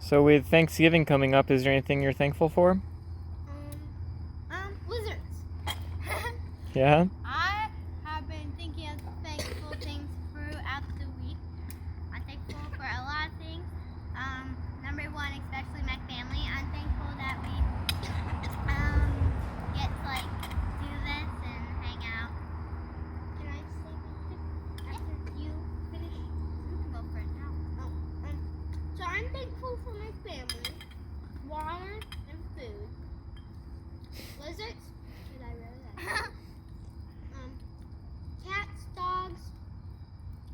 So with Thanksgiving coming up, is there anything you're thankful for? Lizards. Yeah? I have been thinking of thankful things throughout the week. I'm thankful for a lot of things. Number one, especially my family. I'm thankful that we get to do this and hang out. Can I say something after you finish? You can go for it now. So I'm thankful for my family, water, and food. Lizards? Did I really like? Cats, dogs,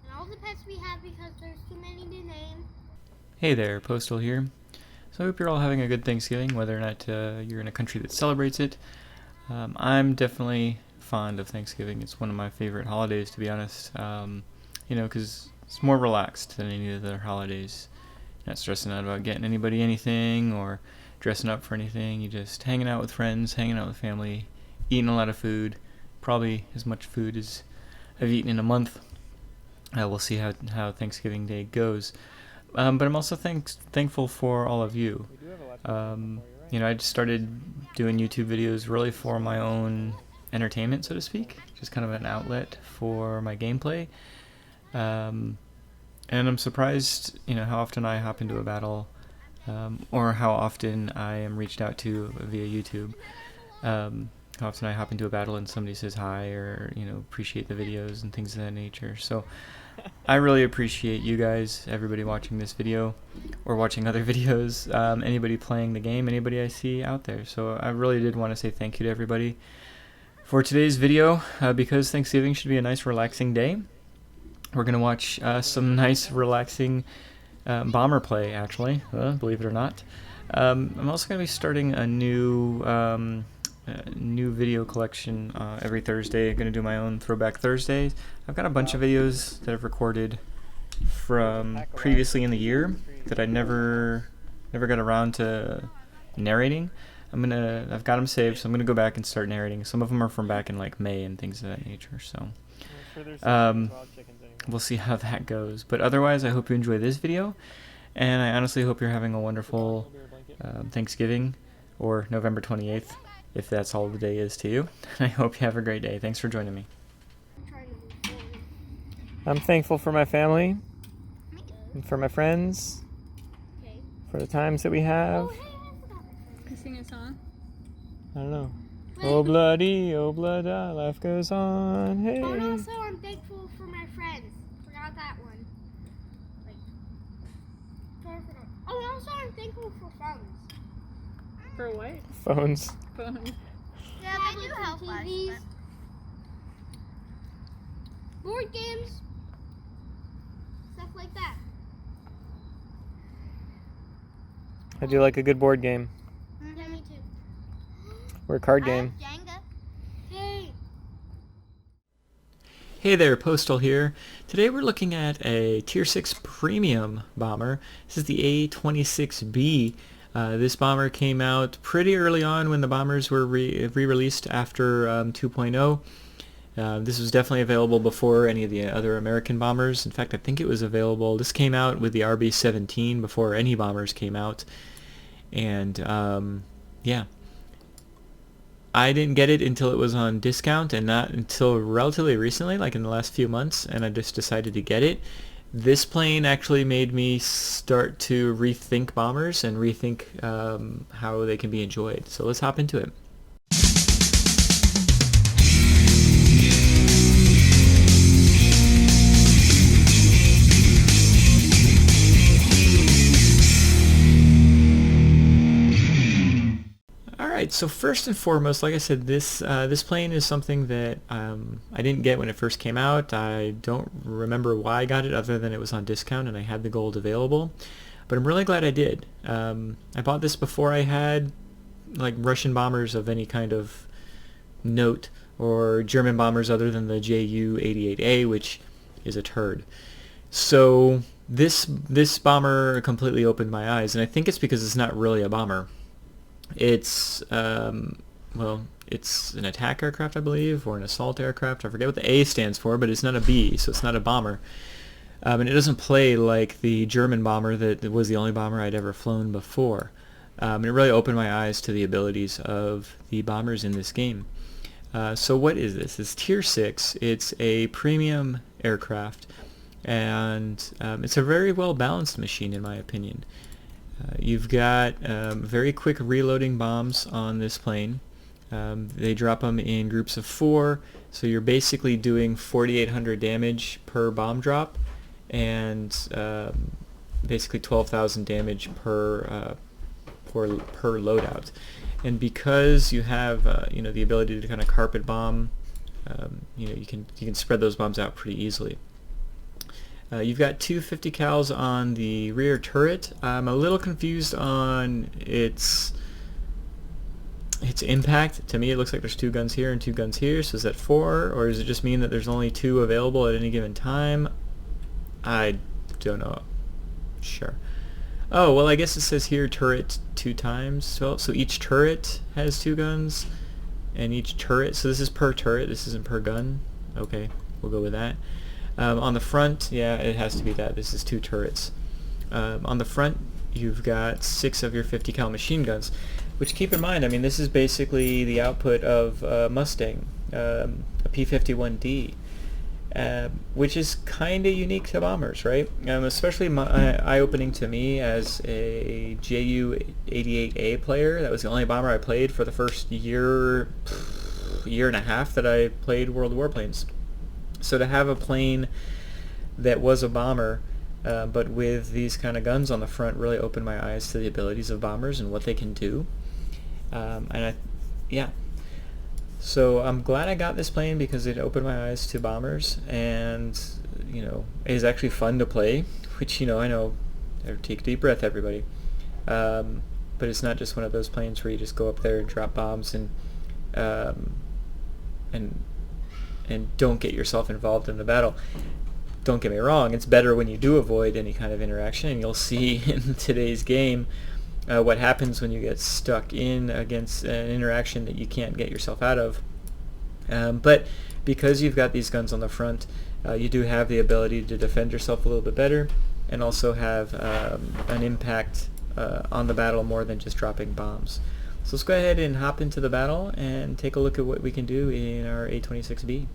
and all the pets we have because there's too many to name. Hey there, Postal here. So I hope you're all having a good Thanksgiving, whether or not you're in a country that celebrates it. I'm definitely fond of Thanksgiving. It's one of my favorite holidays, to be honest. Because it's more relaxed than any of the other holidays. You're not stressing out about getting anybody anything or dressing up for anything. You're just hanging out with friends, hanging out with family, eating a lot of food. Probably as much food as I've eaten in a month. We'll see how Thanksgiving Day goes. But I'm also thankful for all of you. I just started doing YouTube videos really for my own entertainment, so to speak. Just kind of an outlet for my gameplay. And I'm surprised, how often I hop into a battle, or how often I am reached out to via YouTube. How often I hop into a battle and somebody says hi or, appreciate the videos and things of that nature. So I really appreciate you guys, everybody watching this video or watching other videos, anybody playing the game, anybody I see out there. So I really did want to say thank you to everybody for today's video, because Thanksgiving should be a nice relaxing day. We're going to watch some nice relaxing bomber play, actually, believe it or not. I'm also going to be starting a new video collection every Thursday. I'm going to do my own Throwback Thursdays. I've got a bunch of videos that I've recorded from previously in the year that I never got around to narrating. I've got them saved, so I'm gonna go back and start narrating. Some of them are from back in May and things of that nature. So we'll see how that goes. But otherwise, I hope you enjoy this video, and I honestly hope you're having a wonderful Thanksgiving, or November 28th, if that's all the day is to you. I hope you have a great day. Thanks for joining me. I'm thankful for my family, and for my friends, for the times that we have. Can you sing a song? I don't know. Oh bloody, oh blood, life goes on. Hey. Oh, and also I'm thankful for my friends. Forgot that one. Oh, and also I'm thankful for phones. For what? Phones. Phone. Yeah, they do help TVs, us. Board games, stuff like that. I do like a good board game. Yeah, me too. Or a card game. Jenga. Hey. Hey there, Postal here. Today we're looking at a Tier 6 Premium bomber. This is the A-26B. This bomber came out pretty early on when the bombers were re-released after 2.0. This was definitely available before any of the other American bombers. In fact, I think it was available. This came out with the RB-17 before any bombers came out. And yeah. I didn't get it until it was on discount, and not until relatively recently, like in the last few months, and I just decided to get it. This plane actually made me start to rethink bombers and rethink how they can be enjoyed. So let's hop into it. Alright, so first and foremost, like I said, this plane is something that I didn't get when it first came out. I don't remember why I got it other than it was on discount and I had the gold available. But I'm really glad I did. I bought this before I had Russian bombers of any kind of note, or German bombers other than the Ju-88A, which is a turd. So this bomber completely opened my eyes, and I think it's because it's not really a bomber. It's it's an attack aircraft, I believe, or an assault aircraft. I forget what the A stands for, but it's not a B, so it's not a bomber. And it doesn't play like the German bomber that was the only bomber I'd ever flown before. And it really opened my eyes to the abilities of the bombers in this game. So what is this? It's Tier 6. It's a premium aircraft, and it's a very well balanced machine in my opinion. You've got very quick reloading bombs on this plane. They drop them in groups of 4, so you're basically doing 4,800 damage per bomb drop, and basically 12,000 damage per loadout. And because you have the ability to kind of carpet bomb, you can spread those bombs out pretty easily. You've got two 50 cals on the rear turret. I'm a little confused on its impact. To me it looks like there's 2 guns here and 2 guns here, so is that 4, or does it just mean that there's only 2 available at any given time? I don't know. Sure. Oh, well, I guess it says here turret 2 times. So each turret has 2 guns, and each turret, so this is per turret, this isn't per gun. Okay, we'll go with that. On the front, yeah, it has to be that. This is 2 turrets. On the front, you've got 6 of your 50 cal machine guns, which, keep in mind, I mean, this is basically the output of Mustang, a P-51D. Which is kind of unique to bombers, right? Especially eye-opening to me as a Ju-88A player. That was the only bomber I played for the first year and a half that I played World Warplanes. So to have a plane that was a bomber, but with these kind of guns on the front, really opened my eyes to the abilities of bombers and what they can do. Yeah. So I'm glad I got this plane because it opened my eyes to bombers, and it is actually fun to play, which I know, take a deep breath everybody, but it's not just one of those planes where you just go up there and drop bombs and don't get yourself involved in the battle. Don't get me wrong, it's better when you do avoid any kind of interaction, and you'll see in today's game what happens when you get stuck in against an interaction that you can't get yourself out of. But because you've got these guns on the front, you do have the ability to defend yourself a little bit better, and also have an impact on the battle more than just dropping bombs. So let's go ahead and hop into the battle and take a look at what we can do in our A-26B.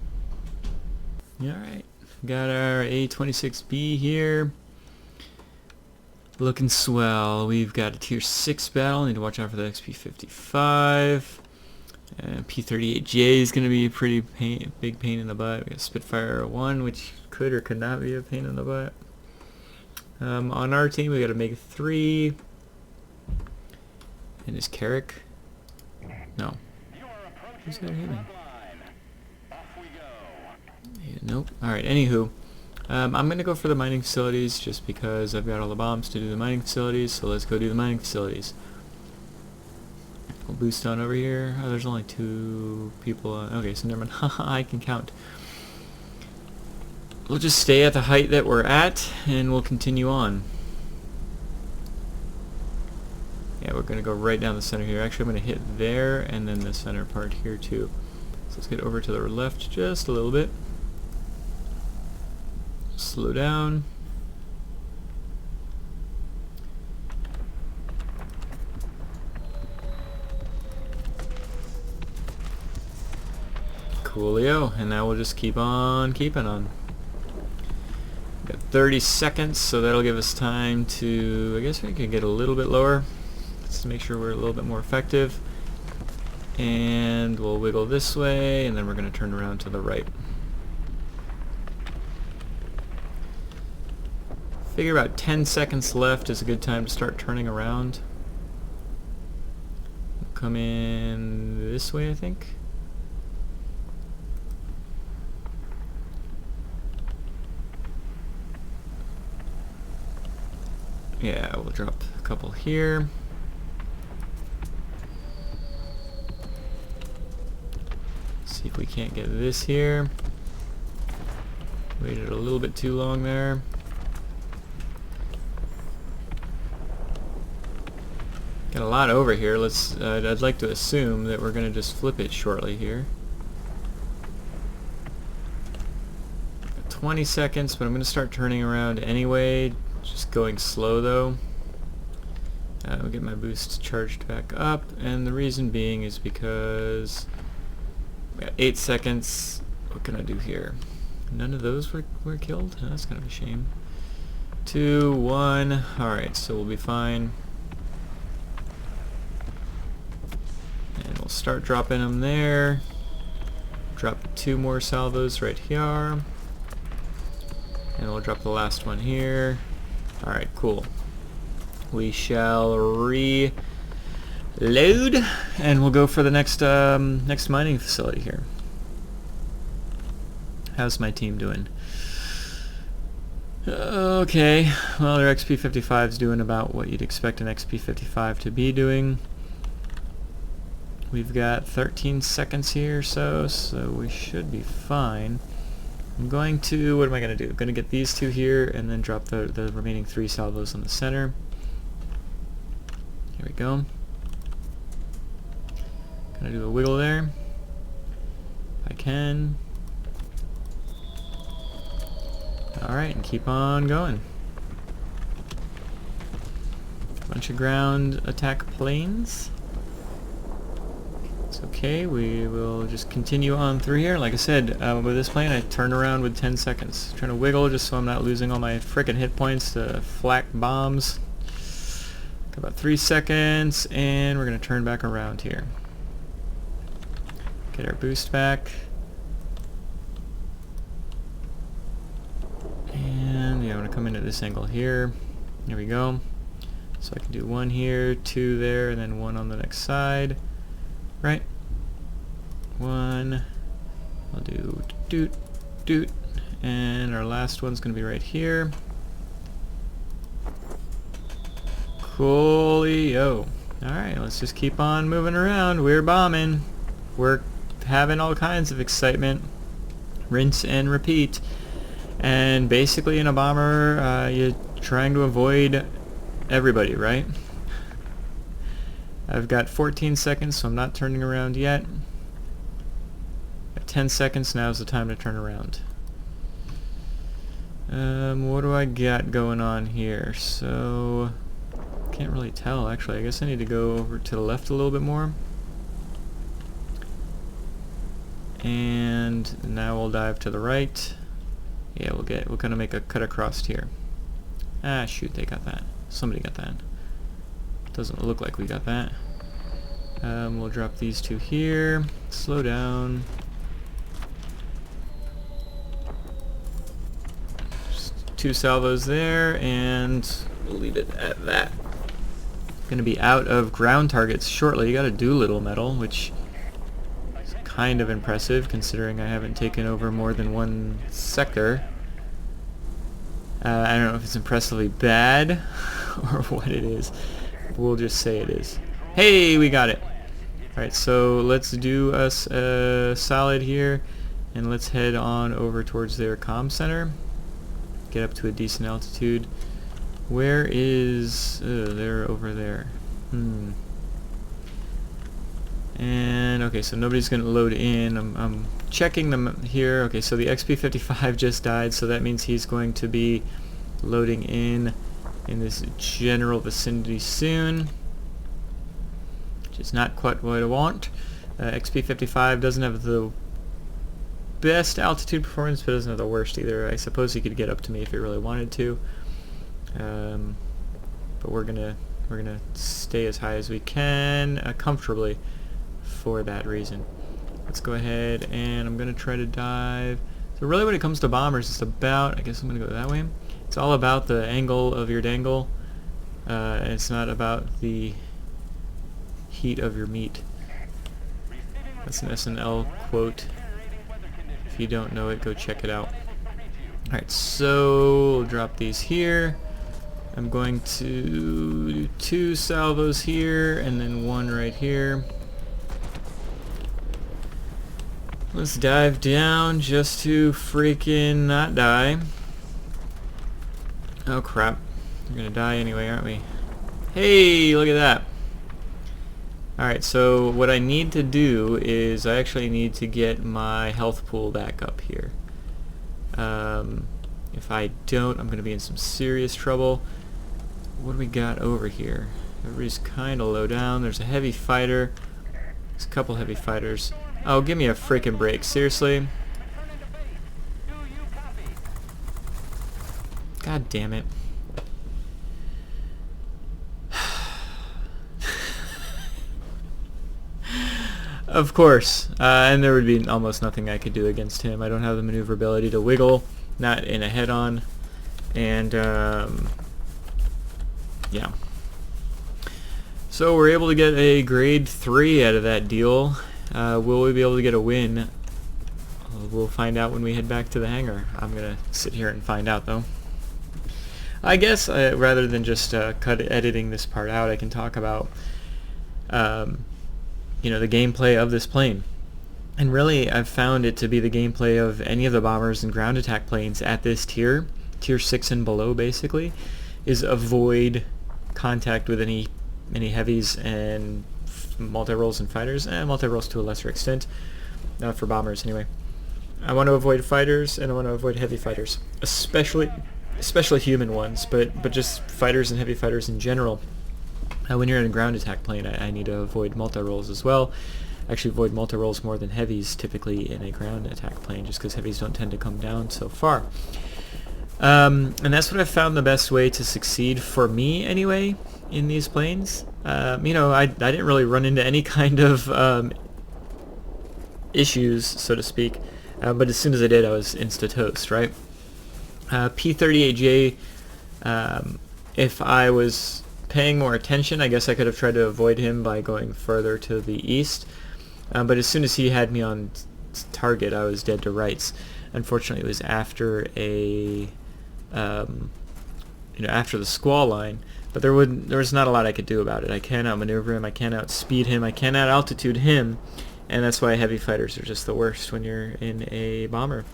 Alright, got our A-26B here. Looking swell. We've got a Tier 6 battle. Need to watch out for the XP-55. P-38J is going to be a pretty big pain in the butt. We got Spitfire 1, which could or could not be a pain in the butt. On our team, we got a MiG-3. And is Carrick? No. Who's that hitting? Yeah, nope. Alright, anywho. I'm going to go for the mining facilities just because I've got all the bombs to do the mining facilities, so let's go do the mining facilities. We'll boost on over here. Oh, there's only 2 people. Okay, so never mind. I can count. We'll just stay at the height that we're at, and we'll continue on. Yeah, we're going to go right down the center here. Actually, I'm going to hit there, and then the center part here too. So let's get over to the left just a little bit. Slow down. Coolio, and now we'll just keep on keeping on. Got 30 seconds, so that'll give us time to, I guess we can get a little bit lower. Let's make sure we're a little bit more effective. And we'll wiggle this way, and then we're going to turn around to the right. Figure about 10 seconds left is a good time to start turning around. Come in this way, I think. Yeah, we'll drop a couple here. See if we can't get this here. Waited a little bit too long there. Got a lot over here. Let's. I'd like to assume that we're going to just flip it shortly here. 20 seconds, but I'm going to start turning around anyway, just going slow though. I'll get my boost charged back up, and the reason being is because we got 8 seconds. What can I do here? None of those were killed? Oh, that's kind of a shame. 2, 1. Alright, so we'll be fine. And we'll start dropping them there. Drop 2 more salvos right here. And we'll drop the last one here. Alright, cool. We shall reload, and we'll go for the next next mining facility here. How's my team doing? Okay, well, their XP55 is doing about what you'd expect an XP55 to be doing. We've got 13 seconds here, so we should be fine. I'm going to, what am I going to do? I'm going to get these 2 here, and then drop the remaining 3 salvos on the center. Here we go. Gonna do a wiggle there. If I can. Alright, and keep on going. Bunch of ground attack planes. It's okay, we will just continue on through here. Like I said, with this plane I turn around with 10 seconds. Trying to wiggle just so I'm not losing all my frickin' hit points to flak bombs. About 3 seconds, and we're going to turn back around here. Get our boost back. And yeah, I'm going to come in at this angle here. There we go. So I can do 1 here, 2 there, and then 1 on the next side. Right? 1. I'll do doot, doot. And our last one's going to be right here. Coolio. Alright, let's just keep on moving around. We're bombing. We're having all kinds of excitement. Rinse and repeat. And basically in a bomber, you're trying to avoid everybody, right? I've got 14 seconds, so I'm not turning around yet. At 10 seconds, now's the time to turn around. What do I got going on here? So can't really tell, actually. I guess I need to go over to the left a little bit more. And now we'll dive to the right. Yeah, we'll kind of make a cut across here. Ah, shoot, they got that. Somebody got that. Doesn't look like we got that. We'll drop these 2 here. Slow down. Just 2 salvos there, and we'll leave it at that. Going to be out of ground targets shortly. You got a Doolittle medal, which is kind of impressive considering I haven't taken over more than 1 sector. I don't know if it's impressively bad or what it is. We'll just say it is. Hey, we got it! Alright, so let's do us a solid here, and let's head on over towards their comm center. Get up to a decent altitude. Where is... they're over there. And, okay, so nobody's going to load in. I'm checking them here. Okay, so the XP55 just died, so that means he's going to be loading in this general vicinity soon. Which is not quite what I want. XP55 doesn't have the best altitude performance, but doesn't have the worst either. I suppose he could get up to me if he really wanted to. But we're gonna stay as high as we can comfortably for that reason. Let's go ahead, and I'm gonna try to dive. So really when it comes to bombers, it's about, I guess I'm gonna go that way. It's all about the angle of your dangle. It's not about the heat of your meat. That's an SNL quote. If you don't know it, go check it out. Alright, so we'll drop these here. I'm going to do 2 salvos here and then 1 right here. Let's dive down just to freaking not die. Oh crap. We're gonna die anyway, aren't we? Hey, look at that. Alright, so what I need to do is I actually need to get my health pool back up here. If I don't, I'm going to be in some serious trouble. What do we got over here? Everybody's kind of low down. There's a heavy fighter. There's a couple heavy fighters. Oh, give me a freaking break. Seriously? God damn it. Of course. And there would be almost nothing I could do against him. I don't have the maneuverability to wiggle, not in a head-on. And, yeah. So we're able to get a grade 3 out of that deal. Will we be able to get a win? We'll find out when we head back to the hangar. I'm going to sit here and find out, though. I guess rather than just editing this part out, I can talk about the gameplay of this plane. And really, I've found it to be the gameplay of any of the bombers and ground attack planes at this tier 6 and below, basically, is avoid contact with any heavies and multi-rolls and fighters, and multi-rolls to a lesser extent, for bombers anyway. I want to avoid fighters, and I want to avoid heavy fighters, especially human ones, but just fighters and heavy fighters in general. When you're in a ground attack plane, I need to avoid multi-rolls as well. Actually avoid multi-rolls more than heavies typically in a ground attack plane, just because heavies don't tend to come down so far. And that's what I've found the best way to succeed for me anyway in these planes. I didn't really run into any kind of issues, so to speak, but as soon as I did, I was insta-toast, right? P-38J, if I was paying more attention, I guess I could have tried to avoid him by going further to the east, but as soon as he had me on target, I was dead to rights. Unfortunately, it was after after the squall line, but there was not a lot I could do about it. I cannot maneuver him, I cannot speed him, I cannot altitude him, and that's why heavy fighters are just the worst when you're in a bomber.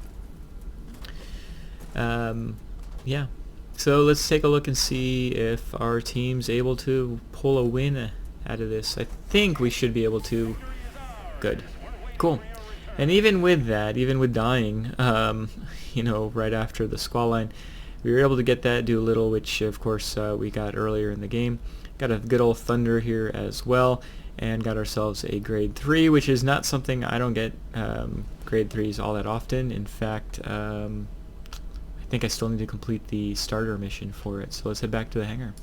Yeah. So let's take a look and see if our team's able to pull a win out of this. I think we should be able to. Good. Cool. And even with that, even with dying, right after the squall line, we were able to get that Doolittle, which of course we got earlier in the game. Got a good old Thunder here as well, and got ourselves a grade 3, which is not something I don't get grade 3s all that often. In fact, I think I still need to complete the starter mission for it, so let's head back to the hangar.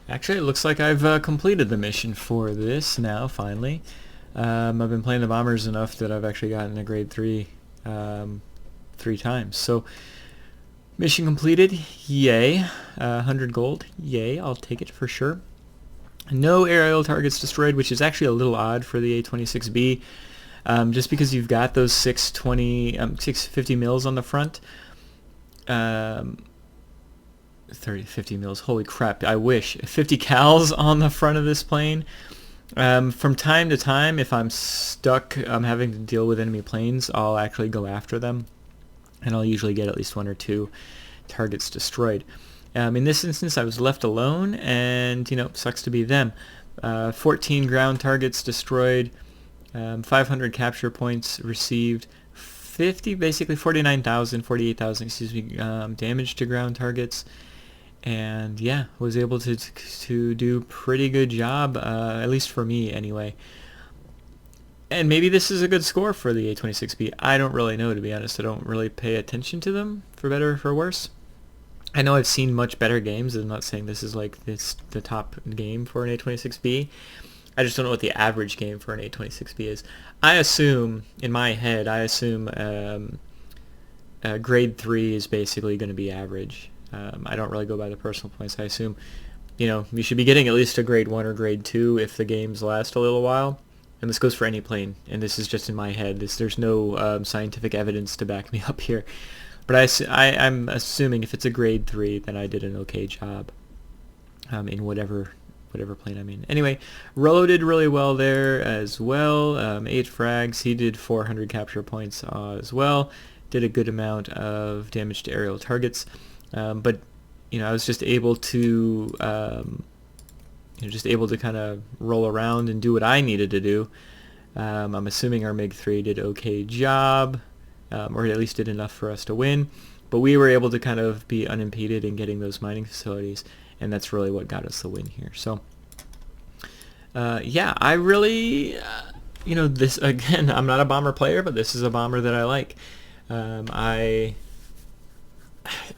Actually, it looks like I've completed the mission for this now, finally. I've been playing the bombers enough that I've actually gotten a grade 3 3 times. So, mission completed, yay. 100 gold, yay, I'll take it for sure. No aerial targets destroyed, which is actually a little odd for the A-26B, just because you've got those 650 mils on the front. 50 mils, holy crap, I wish. 50 cals on the front of this plane. From time to time, if I'm stuck having to deal with enemy planes, I'll actually go after them, and I'll usually get at least 1 or 2 targets destroyed. In this instance, I was left alone, and, sucks to be them. 14 ground targets destroyed, 500 capture points received, 48,000, damage to ground targets, and yeah, was able to do pretty good job, at least for me anyway. And maybe this is a good score for the A-26B. I don't really know, to be honest. I don't really pay attention to them, for better or for worse. I know I've seen much better games. I'm not saying this is like the top game for an A-26B. I just don't know what the average game for an A-26B is. I assume, in my head, grade 3 is basically going to be average. I don't really go by the personal points. I assume, you should be getting at least a grade 1 or grade 2 if the games last a little while. And this goes for any plane, and this is just in my head. There's no scientific evidence to back me up here. But I'm assuming if it's a grade 3, then I did an okay job in whatever plane I'm in. Anyway, Rollo did really well there as well. 8 frags. He did 400 capture points as well. Did a good amount of damage to aerial targets. But I was just able to kind of roll around and do what I needed to do. I'm assuming our MiG-3 did okay job. or at least did enough for us to win. But we were able to kind of be unimpeded in getting those mining facilities, and that's really what got us the win here. So, yeah, I really, this, again, I'm not a bomber player, but this is a bomber that I like. I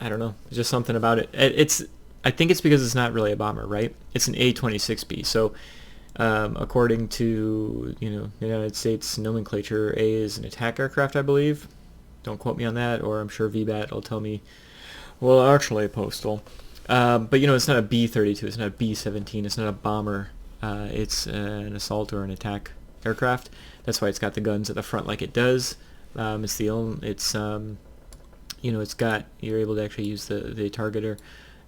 don't know, just something about it. I think it's because it's not really a bomber, right? It's an A-26B. So, according to the United States nomenclature, A is an attack aircraft, I believe. Don't quote me on that, or I'm sure VBAT will tell me, well, actually, Postal. But it's not a B-32. It's not a B-17. It's not a bomber. It's an assault or an attack aircraft. That's why it's got the guns at the front like it does. It's got, you're able to actually use the targeter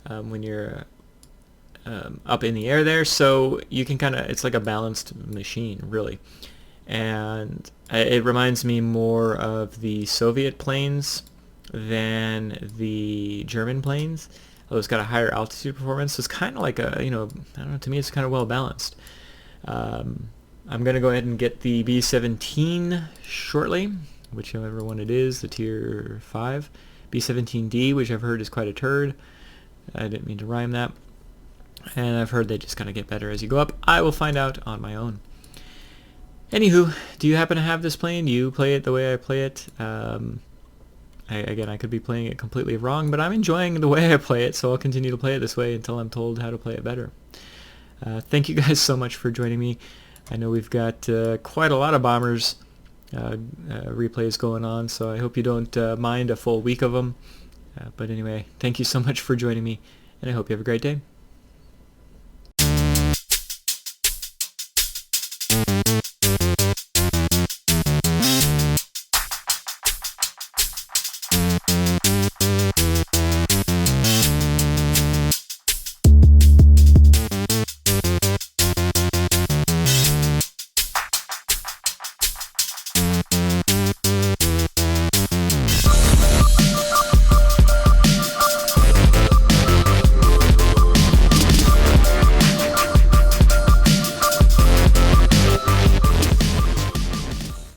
when you're up in the air there, so you can it's like a balanced machine, really. And it reminds me more of the Soviet planes than the German planes. Although it's got a higher altitude performance, so it's kind of like a, I don't know, to me it's kind of well balanced. I'm going to go ahead and get the B-17 shortly, whichever one it is, the Tier 5. B-17D, which I've heard is quite a turd. I didn't mean to rhyme that. And I've heard they just kind of get better as you go up. I will find out on my own. Anywho, do you happen to have this plane? Do you play it the way I play it? Again, I could be playing it completely wrong, but I'm enjoying the way I play it, so I'll continue to play it this way until I'm told how to play it better. Thank you guys so much for joining me. I know we've got quite a lot of bombers replays going on, so I hope you don't mind a full week of them. But anyway, thank you so much for joining me, and I hope you have a great day.